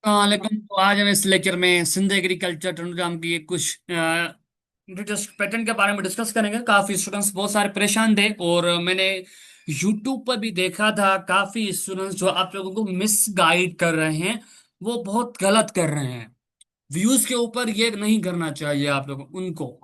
लेकिन तो आज हम इस लेक्चर में सिंध एग्रीकल्चर टूरिज्म की कुछ पैटर्न के बारे में डिस्कस करेंगे। काफी स्टूडेंट्स बहुत सारे परेशान थे और मैंने यूट्यूब पर भी देखा था काफी स्टूडेंट्स जो आप लोगों को मिस गाइड कर रहे हैं, वो बहुत गलत कर रहे हैं। व्यूज के ऊपर ये नहीं करना चाहिए आप लोगों उनको।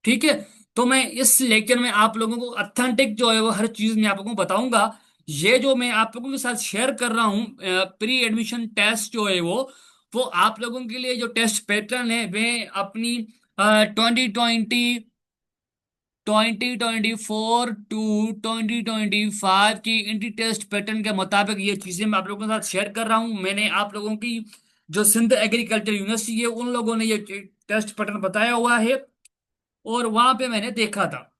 ठीक है। तो मैं इस लेक्चर में आप लोगों को ऑथेंटिक जो है वो हर चीज मैं आप लोगों को बताऊंगा। ये जो मैं आप लोगों के साथ शेयर कर रहा हूँ प्री एडमिशन टेस्ट जो है वो आप लोगों के लिए जो टेस्ट पैटर्न है वे अपनी 2024 टू 2025 की इंटी टेस्ट पैटर्न के मुताबिक ये चीजें मैं आप लोगों के साथ शेयर कर रहा हूँ। मैंने आप लोगों की जो सिंध एग्रीकल्चर यूनिवर्सिटी है उन लोगों ने ये टेस्ट पैटर्न बताया हुआ है और वहां पे मैंने देखा था।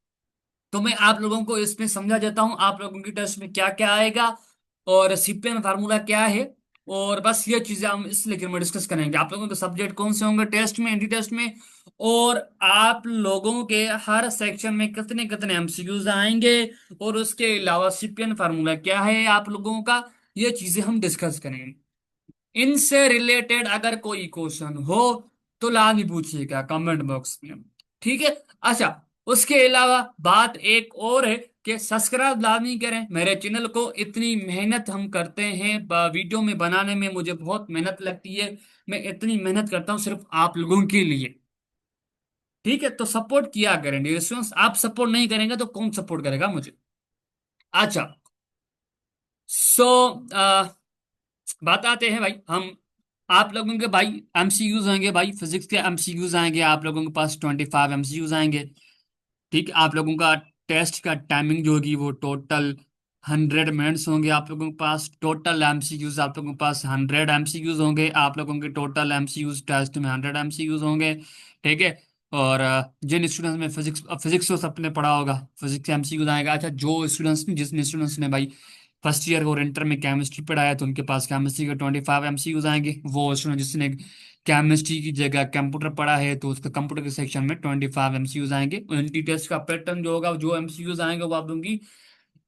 तो मैं आप लोगों को इसमें समझा देता हूँ आप लोगों की टेस्ट में क्या क्या आएगा और सीपीएम फार्मूला क्या है। और बस ये चीजें हम इस लेक्चर में डिस्कस करेंगे। आप लोगों के सब्जेक्ट कौन से होंगे टेस्ट में, एंटी टेस्ट में, और आप लोगों के हर सेक्शन में कितने कितने एमसीक्यूज आएंगे और उसके अलावा सीपीएम फार्मूला क्या है आप लोगों का, ये चीजें हम डिस्कस करेंगे। इनसे रिलेटेड अगर कोई क्वेश्चन हो तो लाजमी पूछिएगा कमेंट बॉक्स में। ठीक है। अच्छा, उसके अलावा बात एक और है कि सब्सक्राइब लाजमी करें मेरे चैनल को। इतनी मेहनत हम करते हैं वीडियो में बनाने में, मुझे बहुत मेहनत लगती है। मैं इतनी मेहनत करता हूँ सिर्फ आप लोगों के लिए। ठीक है, तो सपोर्ट किया करें डियर स्टूडेंट्स। आप सपोर्ट नहीं करेंगे तो कौन सपोर्ट करेगा मुझे। अच्छा, सो बात आते हैं भाई हम आप लोगों के भाई एमसीक्यूज आएंगे। भाई फिजिक्स के एमसीक्यूज आएंगे आप लोगों के पास 25 एमसीक्यूज आएंगे। ठीक है। आप लोगों का टेस्ट का टाइमिंग जो होगी वो टोटल 100 मिनट्स होंगे। आप लोगों के पास टोटल एमसीक्यूज आप लोगों के पास 100 एमसीक्यूज होंगे। आप लोगों के टोटल एमसीक्यूज टेस्ट में 100 एमसीक्यूज होंगे। ठीक है। और जिन स्टूडेंट्स में फिजिक्स फिजिक्स तो सबने पढ़ा होगा, फिजिक्स एमसीक्यूज आएगा। अच्छा, जो स्टूडेंट्स जिन स्टूडेंट्स ने भाई फर्स्ट ईयर और इंटर में केमिस्ट्री पढ़ाया तो उनके पास केमिस्ट्री के 25 एमसीक्यूज आएंगे। वो स्टूडेंट जिसने केमिस्ट्री की जगह कंप्यूटर पढ़ा है तो उसका कंप्यूटर के सेक्शन में 25 एमसीक्यूज आएंगे। यूनिटी टेस्ट का पैटर्न जो होगा, जो एमसीक्यूज आएंगे वो आप लोगों की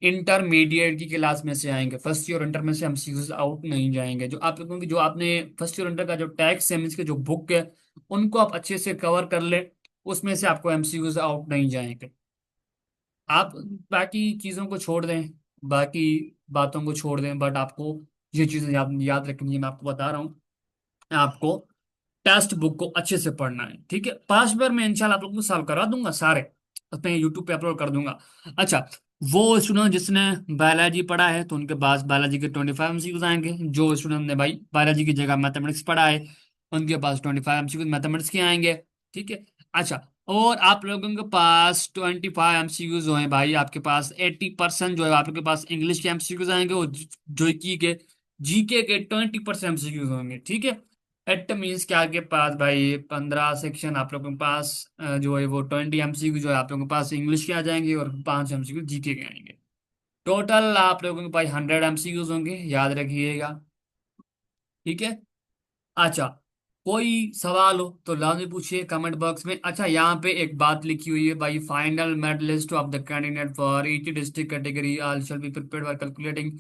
इंटरमीडिएट की क्लास में से आएंगे। फर्स्ट ईयर इंटर में से एमसीक्यूज आउट नहीं जाएंगे। जो आप लोगों की जो आपने फर्स्ट ईयर इंटर का जो टैक्स है मीन्स के जो बुक है उनको आप अच्छे से कवर कर ले, उसमें से आपको एमसीक्यूज आउट नहीं जाएंगे। आप बाकी चीजों को छोड़ दें, बाकी बातों को छोड़ दें, बट आपको ये चीजें याद याद रखनी है। मैं आपको बता रहा हूँ, आपको टेक्स्ट बुक को अच्छे से पढ़ना है। ठीक है। 5 बार मैं इंशाल्लाह आप लोगों को सॉल्व करा दूंगा सारे, अपने यूट्यूब पे अपलोड कर दूंगा। अच्छा, वो स्टूडेंट जिसने बायोलॉजी पढ़ा है तो उनके पास बायोलॉजी के 25 एमसीक्यूज आएंगे। जो स्टूडेंट ने भाई बायोलॉजी की जगह मैथमेटिक्स पढ़ा है उनके पास 25 एमसीक्यूज मैथमेटिक्स के आएंगे। ठीक है। अच्छा, और आप लोगों के पास 25 एमसीक्यूज जो है भाई, आपके पास 80% जो है आपके पास इंग्लिश के एमसीक्यूज आएंगे और जो जीके के 20% एमसीक्यूज होंगे। ठीक है। एट मीन्स के आपके पास भाई 15 सेक्शन आप लोगों के पास जो है वो 20 एमसीक्यू जो है आप लोगों के पास इंग्लिश के आ जाएंगे और 5 एमसीक्यू जीके के आएंगे। टोटल आप लोगों के पास 100 एमसीक्यूज होंगे, याद रखिएगा। ठीक है। अच्छा, कोई सवाल हो तो लाजमी पूछिए कमेंट बॉक्स में। अच्छा, यहाँ पे एक बात लिखी हुई है भाई, final merit list of the candidate for each district category all shall be prepared for calculating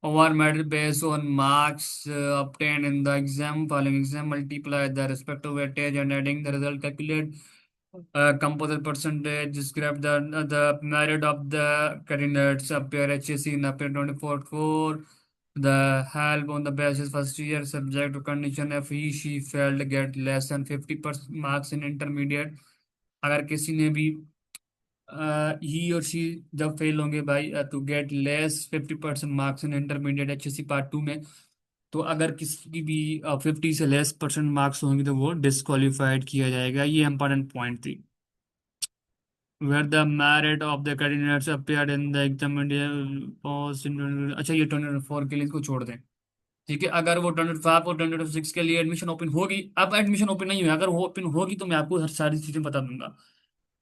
over merit based on marks obtained in the exam. Following exam multiply the respective weightage and adding the result, calculate composite percentage, describe the merit of the candidates appear HSC in appear 24 the help on the basis first year subject to condition if he she failed get less than 50% marks in intermediate। अगर किसी ने भी ही और she जब fail होंगे भाई to get less 50% marks in intermediate HSC part 2 में, तो अगर किसी की भी 50 से लेस परसेंट मार्क्स होंगे तो वो डिस्क्वालिफाइड किया जाएगा। ये इंपॉर्टेंट पॉइंट थी। where the merit of the candidates appeared in the examination post in। अच्छा, ये 2024 के लिए इसको छोड़ दें। ठीक है। अगर वो 25 और 2026 के लिए एडमिशन ओपन होगी, अब एडमिशन ओपन नहीं हुई, अगर वो ओपन होगी तो मैं आपको हर सारी चीजें बता दूंगा।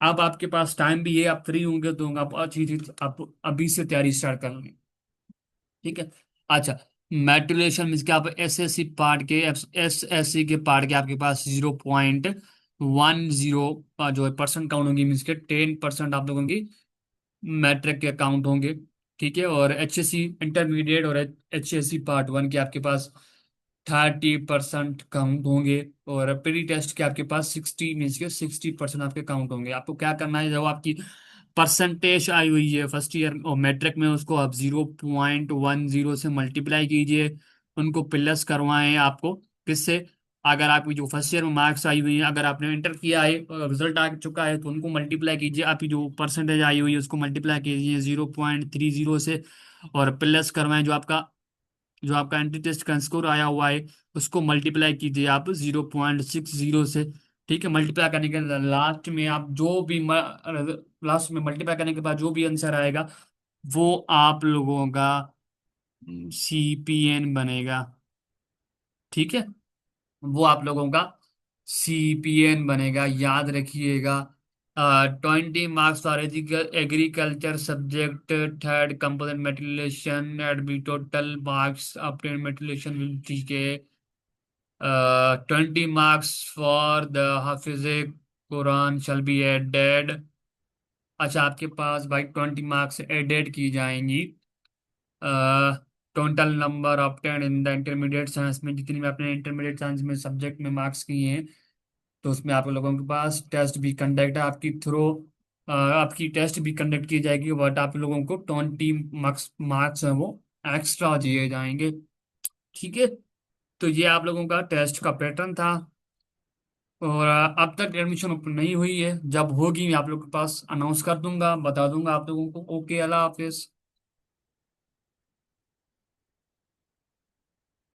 अब आपके पास टाइम भी है, आप फ्री होंगे तो आप अच्छी चीज आप अभी से तैयारी स्टार्ट कर लेंगे। ठीक है। अच्छा, मैट्रिकुलेशन मीन्स के आप एसएससी पार्ट के एसएससी के पार्ट के आपके पास 0.10 जो है परसेंट काउंट होंगी। मीन्स के 10% आप लोगों की मैट्रिक के अकाउंट होंगे। ठीक है। और एचएससी इंटरमीडिएट और एचएससी पार्ट 1 के आपके पास 30% काउंट होंगे। और प्री टेस्ट के आपके पास 60% आपके काउंट होंगे। आपको क्या करना है, जब आपकी परसेंटेज आई हुई है फर्स्ट ईयर और मैट्रिक में, उसको आप 0.10 से मल्टीप्लाई कीजिए, उनको प्लस करवाएं आपको किससे। अगर आपकी जो फर्स्ट ईयर में मार्क्स आई हुई है, अगर आपने इंटर किया है और रिजल्ट आ चुका है, तो उनको मल्टीप्लाई कीजिए, आपकी जो परसेंटेज आई हुई है उसको मल्टीप्लाई कीजिए 0.30 से, और प्लस करवाएं जो आपका एंट्री टेस्ट का स्कोर आया हुआ है, उसको मल्टीप्लाई कीजिए आप 0.60 से। ठीक है, मल्टीप्लाई करने के लास्ट में आप जो भी लास्ट में मल्टीप्लाई करने के बाद जो भी आंसर आएगा, वो आप लोगों का सीपीएन बनेगा। ठीक है, वो आप लोगों का सीपीएन बनेगा, याद रखिएगा। 20 marks for agriculture subject, third component matriculation at be total marks obtain matriculation will के 20 मार्क्स फॉर द हाफिज कुरान शल बी एडेड। अच्छा, आपके पास भाई 20 मार्क्स एडेड की जाएंगी। Total number obtain in the intermediate science में, जितनी भी आपने इंटरमीडिएट साइंस में सब्जेक्ट में मार्क्स किए हैं, तो उसमें आप लोगों के पास टेस्ट भी कंडक्ट है आपकी थ्रो, आपकी टेस्ट भी कंडक्ट की जाएगी, बट आप लोगों को 20 मार्क्स मार्क्स हैं वो एक्स्ट्रा दिए जाएंगे। ठीक है, तो ये आप लोगों का टेस्ट का पैटर्न था। और अब तक एडमिशन ओपन नहीं हुई है, जब होगी मैं आप लोगों के पास अनाउंस कर दूंगा, बता दूंगा आप लोगों को। ओके, अल्लाह हाफिज।